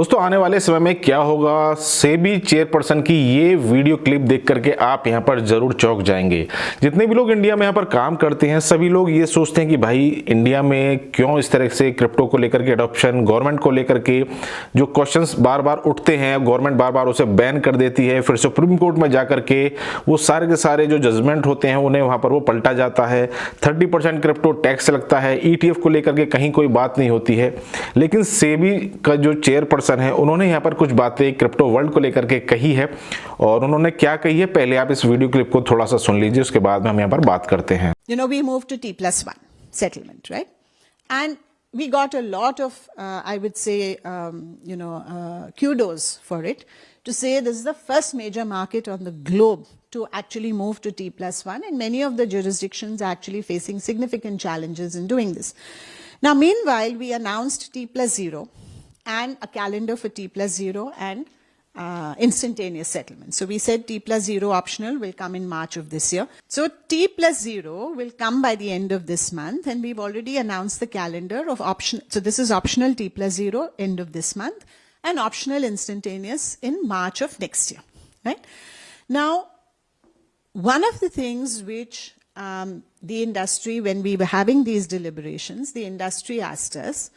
दोस्तों आने वाले समय में क्या होगा, सेबी चेयरपर्सन की ये वीडियो क्लिप देख करके आप यहाँ पर जरूर चौंक जाएंगे। जितने भी लोग इंडिया में यहाँ पर काम करते हैं सभी लोग ये सोचते हैं कि भाई इंडिया में क्यों इस तरह से क्रिप्टो को लेकर के अडॉप्शन, गवर्नमेंट को लेकर के जो क्वेश्चंस बार बार उठते हैं, गवर्नमेंट बार बार उसे बैन कर देती है, फिर सुप्रीम कोर्ट में जाकर के वो सारे के सारे जो जजमेंट होते हैं उन्हें वहां पर वो पलटा जाता है। 30% क्रिप्टो टैक्स लगता है, ETF को लेकर के कहीं कोई बात नहीं होती है। लेकिन सेबी का जो चेयरपर्सन है उन्होंने यहाँ पर कुछ बातें क्रिप्टो वर्ल्ड को लेकर के कही है, और उन्होंने क्या कही है पहले आप इस वीडियो क्लिप को थोड़ा सा सुन लीजिए, उसके बाद में हम यहाँ पर बात करते हैं। We moved to T+1 settlement, right? And we got a lot of, I would say, kudos for it, to say this is the first major market on the globe to actually move to T+1, and many of the jurisdictions are actually facing significant challenges in doing this. Now, meanwhile, we announced T+0 and a calendar for T+0 and instantaneous settlement. So we said T+0 optional will come in March of this year. So T+0 will come by the end of this month, and we've already announced the calendar of option. So this is optional T+0 end of this month and optional instantaneous in March of next year, right? Now, one of the things which the industry, when we were having these deliberations, the industry asked us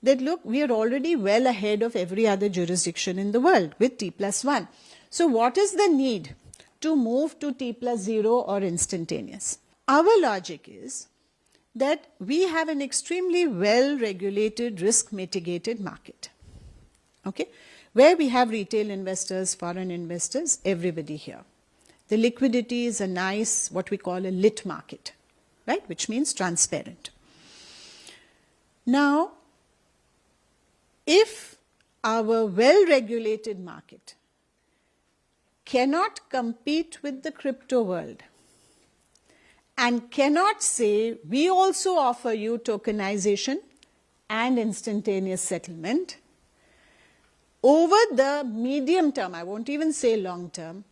that, look, we are already well ahead of every other jurisdiction in the world with T+1. So what is the need to move to T+0 or instantaneous? Our logic is that we have an extremely well-regulated, risk-mitigated market, okay, where we have retail investors, foreign investors, everybody here. The liquidity is a nice, what we call a lit market, right, which means transparent. Now, if our well-regulated market cannot compete with the crypto world and cannot say, we also offer you tokenization and instantaneous settlement, over the medium term, I won't even say long term,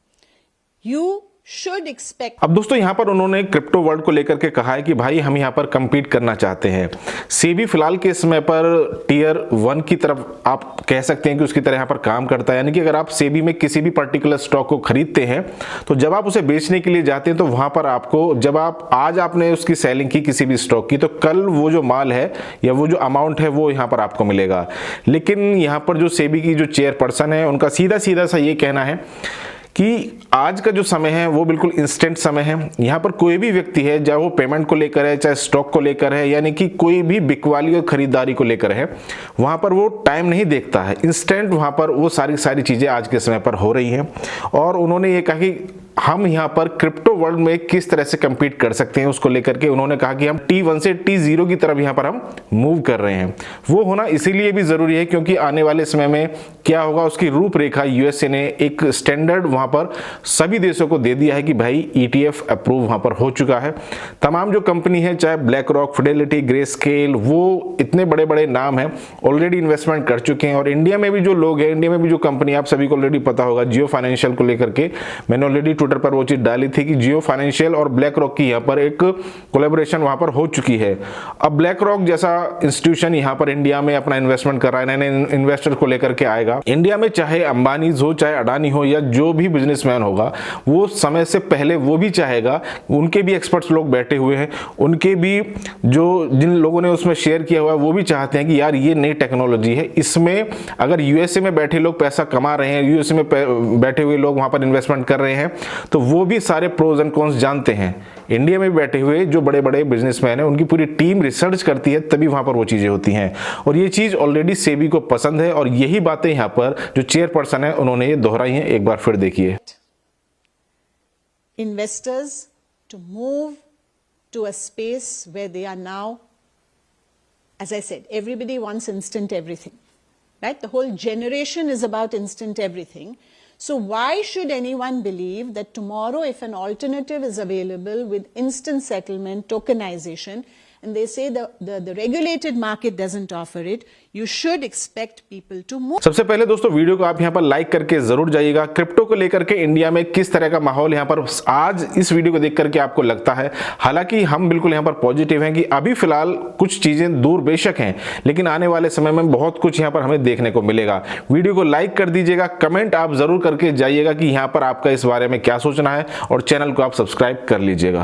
you should expect. अब दोस्तों यहाँ पर उन्होंने crypto world को लेकर के कहा है कि भाई हम यहाँ पर compete करना चाहते हैं। सेबी फिलहाल के समय पर टियर 1 की तरफ आप कह सकते हैं कि उसकी तरह यहाँ पर काम करता है, यानी कि अगर आप सेबी में किसी भी पर्टिकुलर स्टॉक को खरीदते हैं तो जब आप उसे बेचने के लिए जाते हैं तो वहां पर आपको, जब आप आज आपने उसकी सेलिंग की किसी भी स्टॉक की, तो कल वो जो माल है या वो जो अमाउंट है वो यहाँ पर आपको मिलेगा। लेकिन यहाँ पर जो सेबी की जो चेयरपर्सन है उनका सीधा सीधा सा ये कहना है कि आज का जो समय है वो बिल्कुल इंस्टेंट समय है। यहाँ पर कोई भी व्यक्ति है, चाहे वो पेमेंट को लेकर है, चाहे स्टॉक को लेकर है, यानी कि कोई भी बिकवाली और खरीदारी को लेकर है, वहाँ पर वो टाइम नहीं देखता है। इंस्टेंट वहाँ पर वो सारी चीज़ें आज के समय पर हो रही हैं। और उन्होंने ये कहा कि हम यहाँ पर क्रिप्टो वर्ल्ड में किस तरह से compete कर सकते हैं उसको लेकर के उन्होंने कहा कि हम T1 से T0 की तरफ यहाँ पर हम मूव कर रहे हैं। वो होना इसीलिए भी ज़रूरी है क्योंकि आने वाले समय में क्या होगा उसकी रूपरेखा यूएसए ने एक स्टैंडर्ड वहाँ पर सभी देशों को दे दिया है कि भाई ETF अप्रूव वहाँ पर हो चुका है। तमाम जो कंपनी है, चाहे black rock, Fidelity, grey scale, वो इतने बड़े बड़े नाम हैं, ऑलरेडी इन्वेस्टमेंट कर चुके हैं। और इंडिया में भी जो लोग हैं, इंडिया में भी जो कंपनी, आप सभी को ऑलरेडी पता होगा, जियो फाइनेंशियल को लेकर के मैंने ऑलरेडी ट्विटर पर वो चीज डाली थी कि जियो फाइनेंशियल और ब्लैक रॉक की यहाँ पर एक कोलैबोरेशन वहां पर हो चुकी है। अब ब्लैक रॉक जैसा इंस्टीट्यूशन यहाँ पर इंडिया में अपना इन्वेस्टमेंट कर रहा है, नए इन्वेस्टर को लेकर के आएगा। इंडिया में चाहे अंबानी हो, चाहे अडानी हो, या जो भी बिजनेसमैन होगा, वो समय से पहले वो भी चाहेगा, उनके भी एक्सपर्ट्स लोग बैठे हुए हैं, उनके भी जो जिन लोगों ने उसमें शेयर किया हुआ है वो भी चाहते हैं कि यार ये नई टेक्नोलॉजी है, इसमें अगर यूएसए में बैठे लोग पैसा कमा रहे हैं, यूएसए में बैठे हुए लोग वहां पर इन्वेस्टमेंट कर रहे हैं, तो वो भी सारे प्रोज एंड कॉन्स जानते हैं। इंडिया में बैठे हुए जो बड़े बड़े बिजनेसमैन हैं उनकी पूरी टीम रिसर्च करती है, तभी वहां पर वो चीजें होती हैं। और ये चीज ऑलरेडी सेबी को पसंद है, और यही बातें यहां पर जो चेयरपर्सन है उन्होंने ये दोहराई हैं। एक बार फिर देखिए। Investors to move to a space where they are now, as I said, everybody wants instant everything, right? The whole generation is about instant everything. So why should anyone believe that tomorrow, if an alternative is available with instant settlement, tokenization, and they say the regulated market doesn't offer it, you should expect people to move. सबसे पहले दोस्तों video को आप यहाँ पर like करके जरूर जाइएगा। क्रिप्टो को लेकर के इंडिया में किस तरह का माहौल यहाँ पर आज इस वीडियो को देख करके आपको लगता है। हालांकि हम बिल्कुल यहाँ पर पॉजिटिव हैं कि अभी फिलहाल कुछ चीजें दूर बेशक हैं, लेकिन आने वाले समय में बहुत कुछ यहाँ पर हमें देखने को मिलेगा। वीडियो को लाइक कर दीजिएगा, कमेंट आप जरूर करके जाइएगा कि यहाँ पर आपका इस बारे में क्या सोचना है, और चैनल को आप सब्सक्राइब कर लीजिएगा।